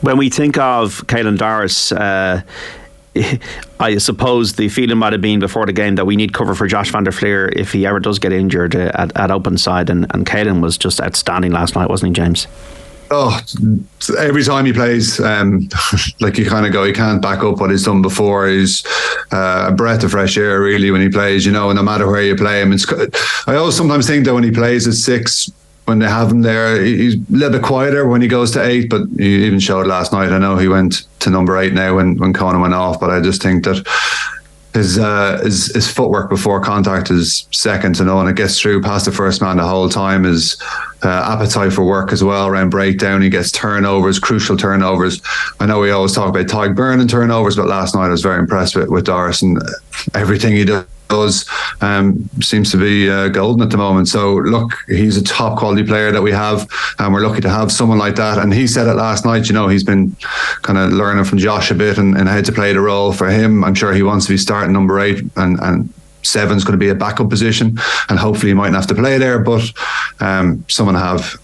When we think of Caitlyn Doris, I suppose the feeling might have been before the game that we need cover for Josh van der Fleer if he ever does get injured at open side, and Caitlyn was just outstanding last night, wasn't he, James? Oh, every time he plays, like you kind of go, he can't back up what he's done before. He's a breath of fresh air, really, when he plays, no matter where you play him. I always sometimes think that when he plays at 6, when they have him there, he's a little bit quieter when he goes to 8, but he even showed last night. I know he went to number 8 now when Conan went off, but I just think that his footwork before contact is second to none. It gets through past the first man the whole time. His appetite for work as well around breakdown. He gets turnovers, crucial turnovers. I know we always talk about Tyg Byrne and turnovers, but last night I was very impressed with Doris, and everything he does seems to be golden at the moment. So look, he's a top quality player that we have, and we're lucky to have someone like that. And he said it last night, he's been kind of learning from Josh a bit and how to play the role. For him, I'm sure he wants to be starting number 8, and 7's going to be a backup position, and hopefully he mightn't have to play there, but someone of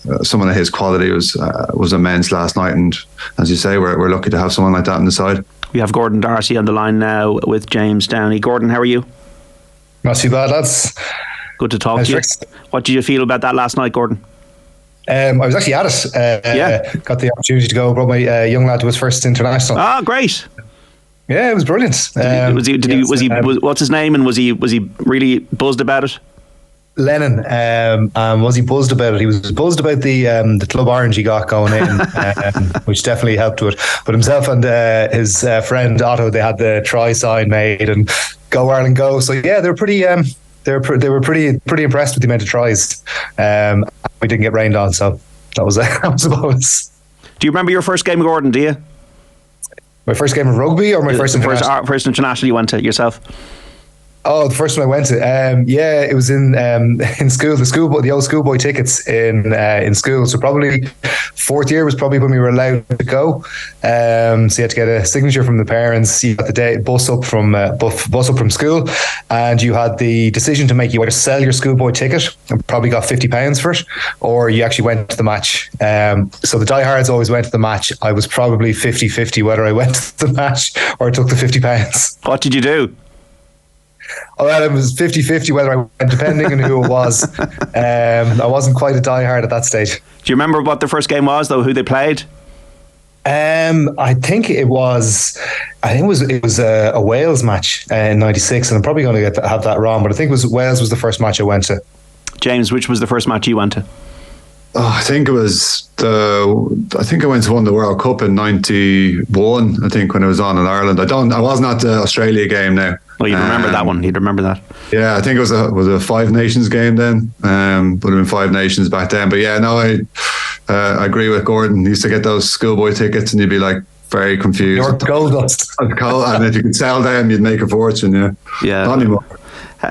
his quality was immense last night, and as you say, we're lucky to have someone like that on the side. We have Gordon Darcy on the line now with James Downey. Gordon, how are you? Not too bad, lads. Good to talk to you. What did you feel about that last night, Gordon? I was actually at it. Got the opportunity to go. Brought my young lad to his first international. Ah, great. Yeah, it was brilliant. What's his name, and was he really buzzed about it? Lennon. Was he buzzed about it? He was buzzed about the Club Orange he got going in, which definitely helped to it. But himself and his friend Otto, they had the try sign made and go Ireland go. So yeah, they were pretty. They were pretty impressed with the amount of tries. We didn't get rained on, so that was a bonus. Do you remember your first game, Gordon? Do you? My first game of rugby, or my first international? First international you went to yourself? Oh, the first one I went to, it was in school. The old schoolboy tickets in school. So probably fourth year was probably when we were allowed to go. So you had to get a signature from the parents. You got the bus up from school, and you had the decision to make. You either sell your schoolboy ticket and probably got £50 for it, or you actually went to the match. So the diehards always went to the match. I was probably 50-50 whether I went to the match or I took the £50. What did you do? Oh, well, it was 50-50 whether I went, depending on who it was. I wasn't quite a diehard at that stage. Do you remember what the first game was, though? Who they played? I think it was a Wales match in '96, and I'm probably going to have that wrong, but I think Wales was the first match I went to. James, which was the first match you went to? Oh, I think it was I think I went to one of the World Cup in '91. I think when it was on in Ireland. I wasn't at the Australia game now. Well, you'd remember that one. You'd remember that. Yeah, I think it was a Five Nations game then. Would have been Five Nations back then. But yeah, no, I agree with Gordon. He used to get those schoolboy tickets, and you'd be like very confused. York Gold Dust. And if you could sell them, you'd make a fortune. Yeah. Yeah. Not anymore.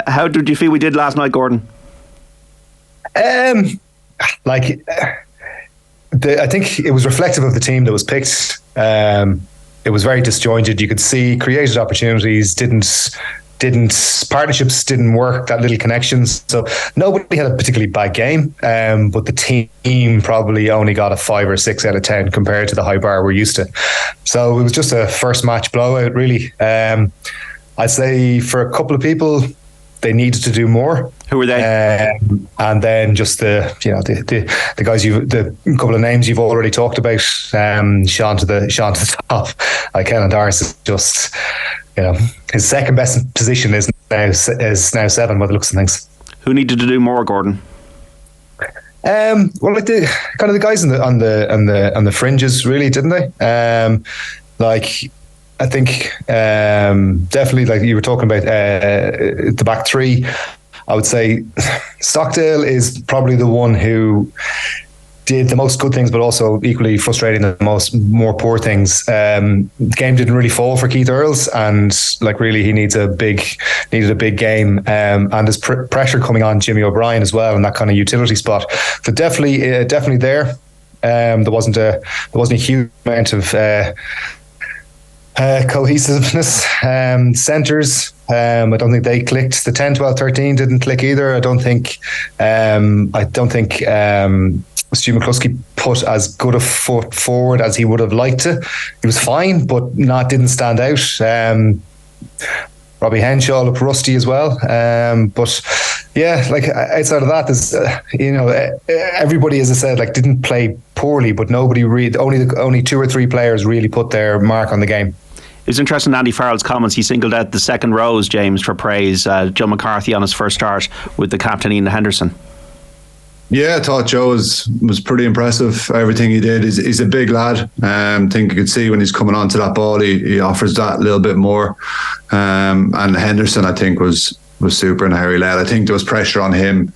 How did you feel we did last night, Gordon? I think it was reflective of the team that was picked. It was very disjointed. You could see created opportunities, partnerships didn't work, that little connections. So nobody had a particularly bad game, but the team probably only got a 5 or 6 out of 10 compared to the high bar we're used to. So it was just a first match blowout, really. I'd say for a couple of people, they needed to do more. Who were they? And then just the guys, the couple of names you've already talked about, Sean to the top. Like Caitlyn Doris is just, his second best position is now 7 by the looks of things. Who needed to do more, Gordon? Well, like the kind of the guys on the fringes, really, didn't they? I think definitely, like you were talking about, the back three. I would say Stockdale is probably the one who did the most good things, but also equally frustrating the more poor things. The game didn't really fall for Keith Earls, and really he needed a big game. And there's pressure coming on Jimmy O'Brien as well in that kind of utility spot. So definitely there. There wasn't a huge amount of cohesiveness. Centres, I don't think they clicked. The 10, 12, 13 didn't click either. I don't think Stu McCluskey put as good a foot forward as he would have liked to. He was fine, but didn't stand out. Robbie Henshaw looked rusty as well. But yeah, like outside of that, there's everybody, as I said, like didn't play poorly, but nobody really, only 2 or 3 players really put their mark on the game. It was interesting, Andy Farrell's comments. He singled out the second rows, James, for praise. Joe McCarthy on his first start with the captain Ian Henderson. Yeah, I thought Joe was pretty impressive. Everything he did. He's a big lad. I think you could see when he's coming onto that ball, he offers that a little bit more. And Henderson, I think, was super in how he led. I think there was pressure on him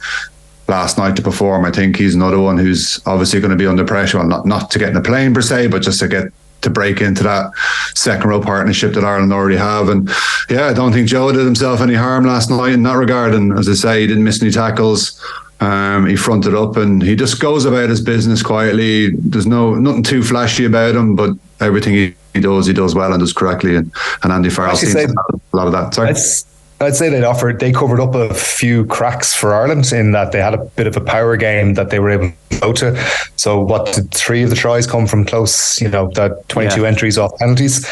last night to perform. I think he's another one who's obviously going to be under pressure, well, not to get in the plane per se, but just to break into that second row partnership that Ireland already have. And yeah, I don't think Joe did himself any harm last night in that regard. And as I say, he didn't miss any tackles. He fronted up and he just goes about his business quietly. There's nothing too flashy about him, but everything he does well and does correctly. And Andy Farrell seems to have a lot of that. Sorry. I'd say they covered up a few cracks for Ireland in that they had a bit of a power game that they were able to go to. So did 3 of the tries come from close, that 22 entries off penalties.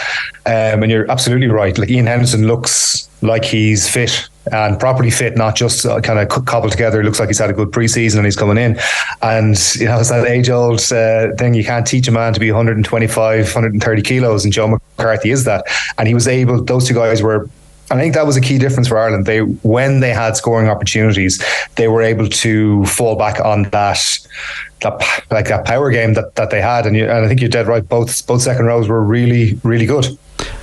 And you're absolutely right. Like Ian Henderson looks like he's fit and properly fit, not just kind of cobbled together. It looks like he's had a good pre-season and he's coming in. And, it's that age-old thing. You can't teach a man to be 125, 130 kilos, and Joe McCarthy is that. And he was able, those 2 guys were, I think that was a key difference for Ireland. When they had scoring opportunities, they were able to fall back on that power game that they had. And I think you're dead right. Both second rows were really, really good.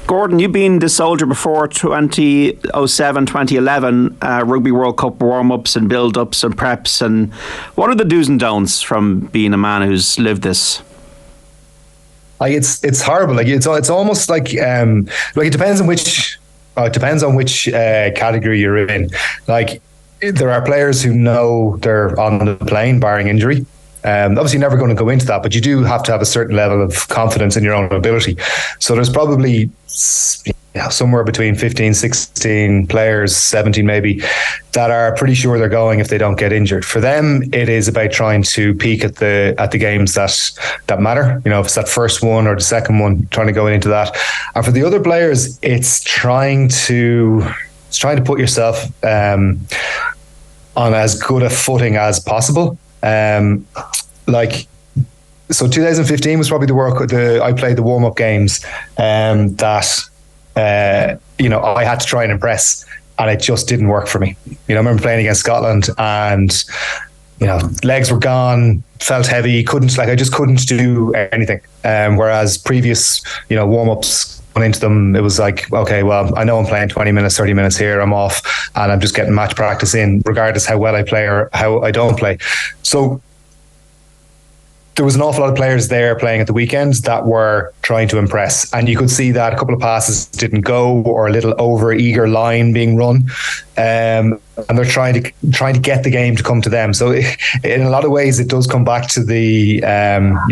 Gordon, you've been the soldier before 2007, 2011, Rugby World Cup warm-ups and build-ups and preps. And what are the do's and don'ts from being a man who's lived this? It's horrible. Like it's almost like it depends on which. It depends on which category you're in. Like, there are players who know they're on the plane, barring injury. Obviously, never going to go into that, but you do have to have a certain level of confidence in your own ability. So there's probably somewhere between 15, 16 players, 17 maybe, that are pretty sure they're going if they don't get injured. For them, it is about trying to peak at the games that matter. If it's that first one or the second one, trying to go into that. And for the other players, it's trying to put yourself on as good a footing as possible. So 2015 was probably I played the warm-up games I had to try and impress, and it just didn't work for me. I remember playing against Scotland and legs were gone, felt heavy, I just couldn't do anything. Whereas previous warm-ups went into them, it was like, okay, well, I know I'm playing 20 minutes, 30 minutes here, I'm off, and I'm just getting match practice in, regardless how well I play or how I don't play. So there was an awful lot of players there playing at the weekends that were trying to impress, and you could see that a couple of passes didn't go, or a little over eager line being run, and they're trying to get the game to come to them. So in a lot of ways, it does come back to the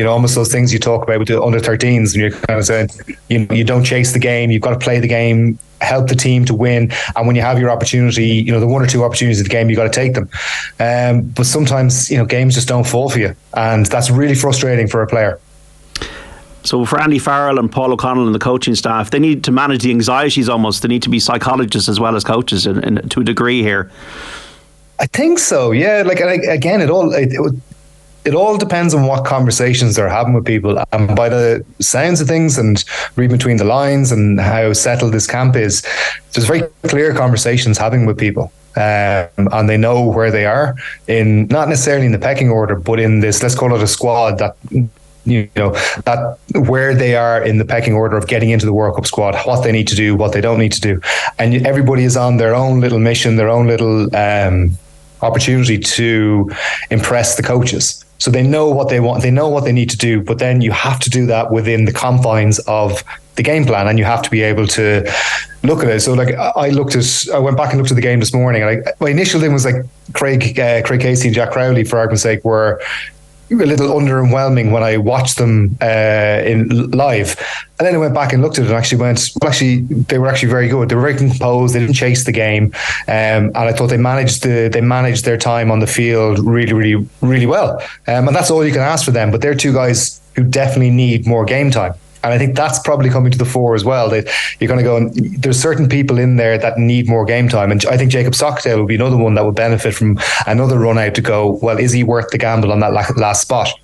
almost those things you talk about with the under 13s, and you're kind of saying you don't chase the game, you've got to play the game, help the team to win, and when you have your opportunity, the 1 or 2 opportunities of the game, you got to take them. But sometimes games just don't fall for you, and that's really frustrating for a player. So for Andy Farrell and Paul O'Connell and the coaching staff, they need to manage the anxieties almost. They need to be psychologists as well as coaches to a degree here. I think so, yeah. Again, it all depends on what conversations they're having with people. And by the sounds of things and reading between the lines and how settled this camp is, there's very clear conversations having with people. And they know where they are, in not necessarily in the pecking order, but in this, let's call it a squad, that that where they are in the pecking order of getting into the World Cup squad, what they need to do, what they don't need to do. And everybody is on their own little mission, their own little opportunity to impress the coaches. So they know what they want, they know what they need to do, but then you have to do that within the confines of the game plan, and you have to be able to look at it. So I went back and looked at the game this morning, and my initial thing was Craig Casey and Jack Crowley, for argument's sake, were little underwhelming when I watched them in live. And then I went back and looked at it and actually went, well, actually, they were actually very good. They were very composed. They didn't chase the game. And I thought they managed their time on the field really, really, really well. And that's all you can ask for them. But they're two guys who definitely need more game time. And I think that's probably coming to the fore as well. You're going to go, and there's certain people in there that need more game time. And I think Jacob Stockdale will be another one that would benefit from another run out to go, well, is he worth the gamble on that last spot?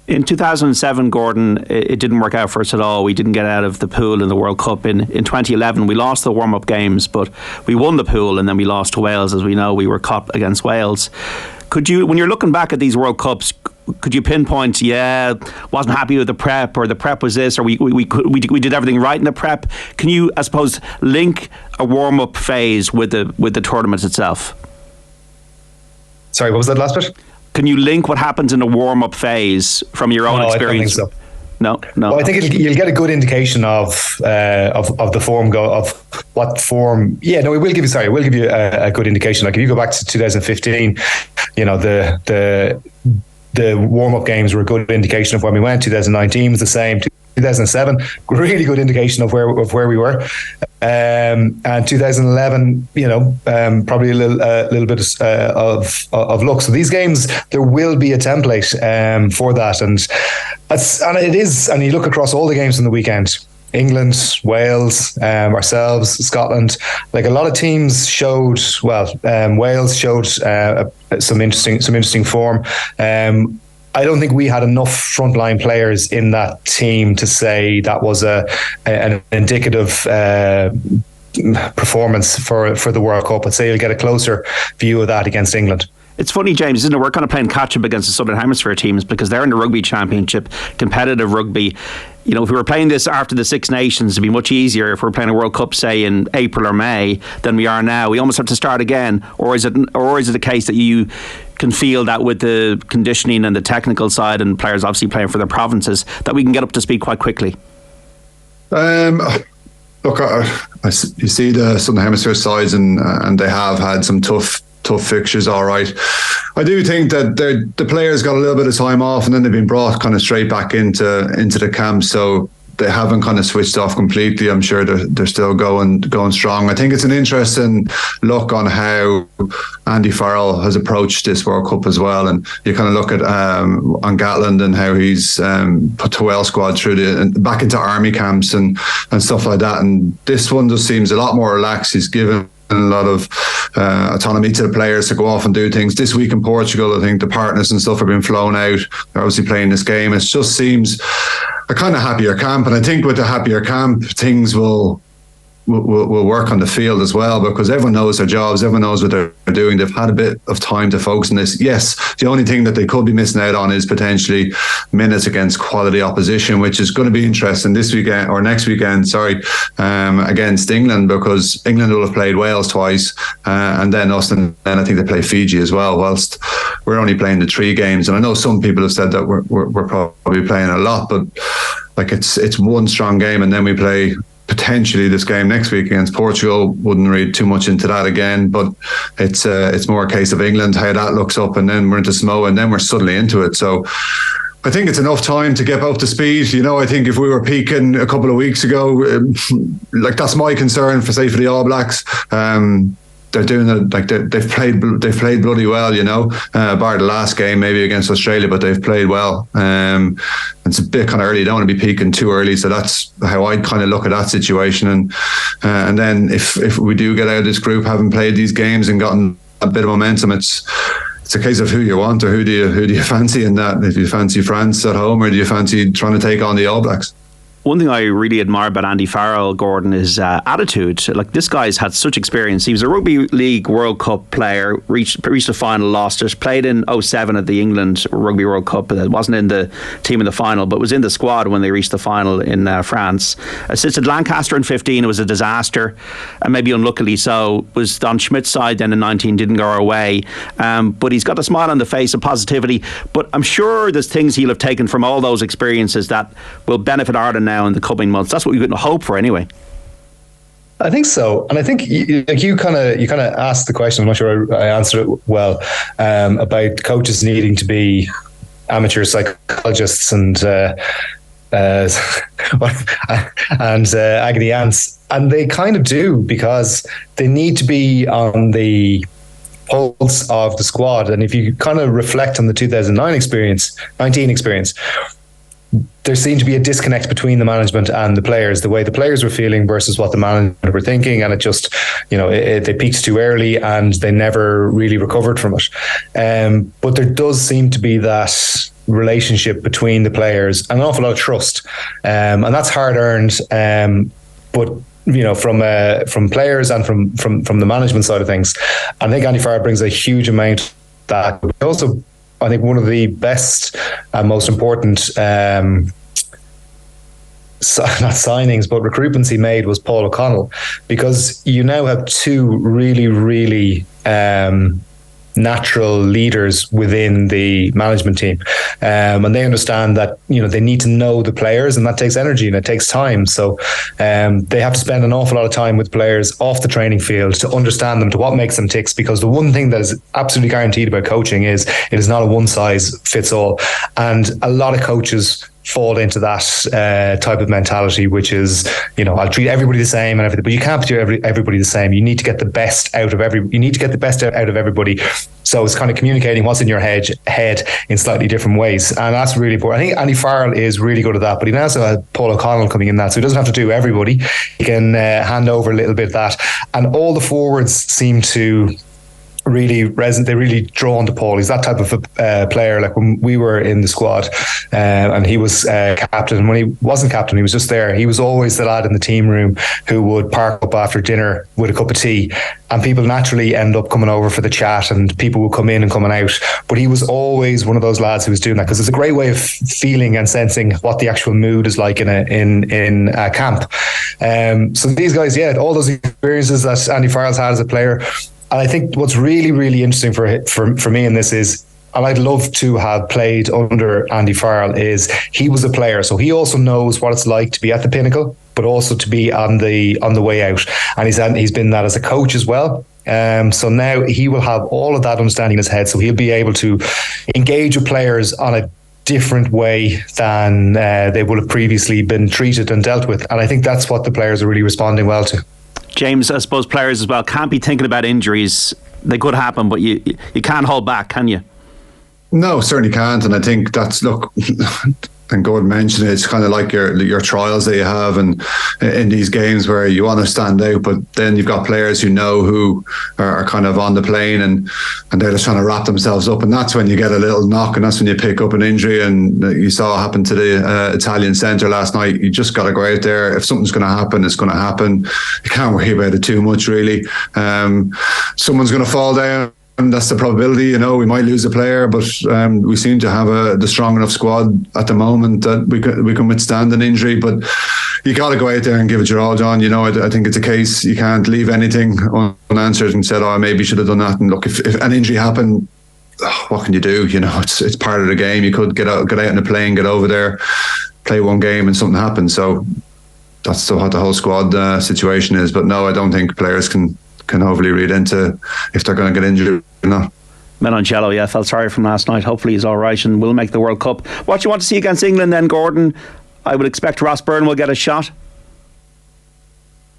In 2007, Gordon, it didn't work out for us at all. We didn't get out of the pool in the World Cup. In 2011, we lost the warm-up games, but we won the pool and then we lost to Wales. As we know, we were caught against Wales. Could you, when you're looking back at these World Cups, could you pinpoint, wasn't happy with the prep, or the prep was this, or we did everything right in the prep? Can you, I suppose, link a warm-up phase with the tournament itself? Sorry, what was that last bit? Can you link what happens in a warm-up phase from your own experience? I don't think so. No. Well, I think you'll get a good indication of the form of what form. Yeah, no, we'll give you a good indication. Like if you go back to 2015, the warm-up games were a good indication of when we went. 2019 was the same. 2007, really good indication of where we were. And 2011, probably a little bit of luck. So these games, there will be a template for that, and it is. And you look across all the games from the weekend. England, Wales, ourselves, Scotland. Like a lot of teams showed. Well, Wales showed some interesting form. I don't think we had enough frontline players in that team to say that was an indicative performance for the World Cup. I'd say you'll get a closer view of that against England. It's funny, James, isn't it? We're kind of playing catch-up against the Southern Hemisphere teams because they're in the Rugby Championship, competitive rugby. If we were playing this after the Six Nations, it'd be much easier if we're playing a World Cup, say, in April or May than we are now. We almost have to start again. Or is it a case that you can feel that with the conditioning and the technical side and players obviously playing for their provinces, that we can get up to speed quite quickly? Look, you see the Southern Hemisphere sides and they have had some tough fixtures, all right. I do think that the players got a little bit of time off and then they've been brought kind of straight back into the camp, so they haven't kind of switched off completely. I'm sure they're still going strong. I think it's an interesting look on how Andy Farrell has approached this World Cup as well, and you kind of look at on Gatland and how he's put the Welsh squad through back into army camps and stuff like that, and this one just seems a lot more relaxed. He's given a lot of autonomy to the players to go off and do things. This week in Portugal, I think the partners and stuff have been flown out. They're obviously playing this game. It just seems a kind of happier camp, and I think with the happier camp, things will work on the field as well, because everyone knows their jobs, everyone knows what they're doing. They've had a bit of time to focus on this. Yes, the only thing that they could be missing out on is potentially minutes against quality opposition, which is going to be interesting this weekend or next weekend, against England, because England will have played Wales twice and then us, and then I think they play Fiji as well, whilst we're only playing the 3 games. And I know some people have said that we're probably playing a lot, but like it's one strong game, and then we play potentially this game next week against Portugal. Wouldn't read too much into that again, but it's more a case of England, how that looks up, and then we're into Samoa, and then we're suddenly into it. So I think it's enough time to get up to speed. I think if we were peaking a couple of weeks ago, like that's my concern for the All Blacks. They're doing it like they've played bloody well, bar the last game maybe against Australia, but they've played well. It's a bit kind of early. You don't want to be peaking too early, so that's how I kind of look at that situation. And then if we do get out of this group, having played these games and gotten a bit of momentum, it's a case of who you want, or who do you fancy in that. If you fancy France at home, or do you fancy trying to take on the All Blacks? One thing I really admire about Andy Farrell, Gordon, is attitude. Like, this guy's had such experience. He was a Rugby League World Cup player, reached the final, lost it, played in 2007 at the England Rugby World Cup. Wasn't in the team in the final, but was in the squad when they reached the final in France. Assisted Lancaster in 2015, it was a disaster, and maybe unluckily so. Was on Schmidt's side then in 2019, didn't go our way. But he's got a smile on the face of positivity. But I'm sure there's things he'll have taken from all those experiences that will benefit Ireland now in the coming months. That's what we're going to hope for anyway. I think so, and I think you kind of asked the question. I'm not sure I answered it well, about coaches needing to be amateur psychologists and agony ants, and they kind of do, because they need to be on the pulse of the squad. And if you kind of reflect on the 2019 experience, there seemed to be a disconnect between the management and the players, the way the players were feeling versus what the management were thinking, and it just, they peaked too early and they never really recovered from it. But there does seem to be that relationship between the players and an awful lot of trust, and that's hard earned. But from players and from the management side of things, I think Andy Farrell brings a huge amount. That also, I think, one of the best and most important not signings but recruitments he made was Paul O'Connell, because you now have two really, really natural leaders within the management team, and they understand that they need to know the players, and that takes energy and it takes time. So they have to spend an awful lot of time with players off the training field to understand them, to what makes them ticks, because the one thing that is absolutely guaranteed about coaching is it is not a one size fits all, and a lot of coaches fall into that type of mentality, which is, I'll treat everybody the same and everything, but you can't treat everybody the same. You need to get the best out of everybody. So it's kind of communicating what's in your head in slightly different ways, and that's really important. I think Andy Farrell is really good at that, but he now also has Paul O'Connell coming in that, so he doesn't have to do everybody. He can hand over a little bit of that, and all the forwards seem to really resonate. They really drawn to Paul. He's that type of a player. Like when we were in the squad, and he was captain, and when he wasn't captain, he was just there. He was always the lad in the team room who would park up after dinner with a cup of tea, and people naturally end up coming over for the chat, and people will come in and coming out. But he was always one of those lads who was doing that, because it's a great way of feeling and sensing what the actual mood is like in a camp. So these guys, all those experiences that Andy Farrell's had as a player. And I think what's really, really interesting for me in this is, and I'd love to have played under Andy Farrell, is he was a player, so he also knows what it's like to be at the pinnacle, but also to be on the way out. And he's been that as a coach as well. So now he will have all of that understanding in his head, so he'll be able to engage with players on a different way than they would have previously been treated and dealt with. And I think that's what the players are really responding well to. James, I suppose players as well can't be thinking about injuries. They could happen, but you can't hold back, can you? No, certainly can't. And I think that's, look, and Gordon mentioned it, it's kind of like your trials that you have, and in these games where you want to stand out, but then you've got players who are kind of on the plane and they're just trying to wrap themselves up, and that's when you get a little knock, and that's when you pick up an injury. And you saw it happen to the Italian centre last night. You just got to go out there. If something's going to happen, it's going to happen. You can't worry about it too much, really. Someone's going to fall down. That's the probability. We might lose a player, but we seem to have the strong enough squad at the moment that we can withstand an injury. But you got to go out there and give it your all, John. I think it's a case you can't leave anything unanswered and said, maybe should have done that. And look, if an injury happened, what can you do? It's part of the game. You could get out in a plane, get over there, play one game, and something happens. So that's what the whole squad situation is. But no, I don't think players can overly read into if they're going to get injured or not. Meloncello, felt sorry from last night. Hopefully he's all right and will make the World Cup. What do you want to see against England then, Gordon? I would expect Ross Byrne will get a shot.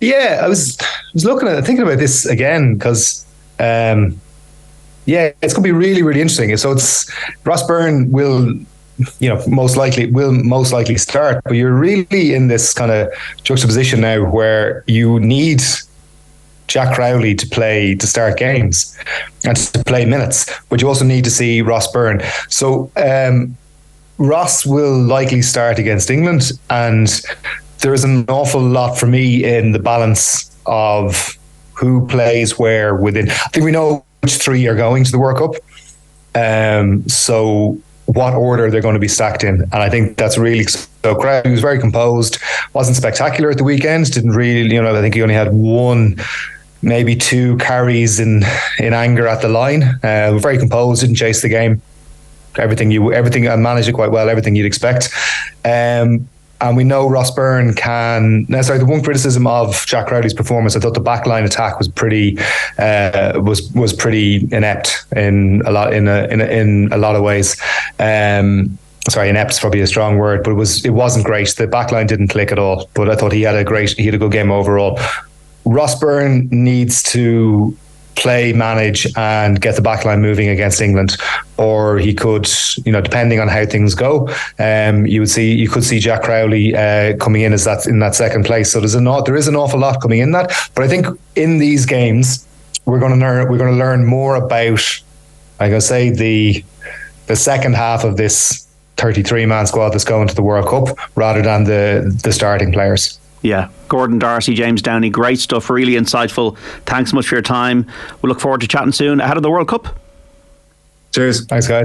Yeah, I was thinking about this again, because it's going to be really, really interesting. So it's Ross Byrne will most likely start, but you're really in this kind of juxtaposition now where you need Jack Crowley to start games and to play minutes, but you also need to see Ross Byrne. So Ross will likely start against England, and there is an awful lot for me in the balance of who plays where within. I think we know which three are going to the World Cup. So what order they're going to be stacked in. And I think that's really, so Crowley was very composed, wasn't spectacular at the weekend, didn't really, I think he only had one, maybe two carries in anger at the line. Very composed, didn't chase the game. Everything and managed it quite well, everything you'd expect. And And we know Ross Byrne can. Now, sorry, the one criticism of Jack Crowley's performance, I thought the backline attack was pretty was pretty inept in a lot of ways. Sorry, inept is probably a strong word, but it wasn't great. The backline didn't click at all. But I thought he had a good game overall. Ross Byrne needs to play, manage, and get the backline moving against England, or he could, depending on how things go, you could see Jack Crowley coming in as in that second place. So there is an awful lot coming in that. But I think in these games we're going to learn more about, I'm going to say, the second half of this 33-man squad that's going to the World Cup rather than the starting players. Yeah, Gordon Darcy, James Downey, great stuff, really insightful. Thanks so much for your time. We look forward to chatting soon ahead of the World Cup. Cheers. Thanks, guys.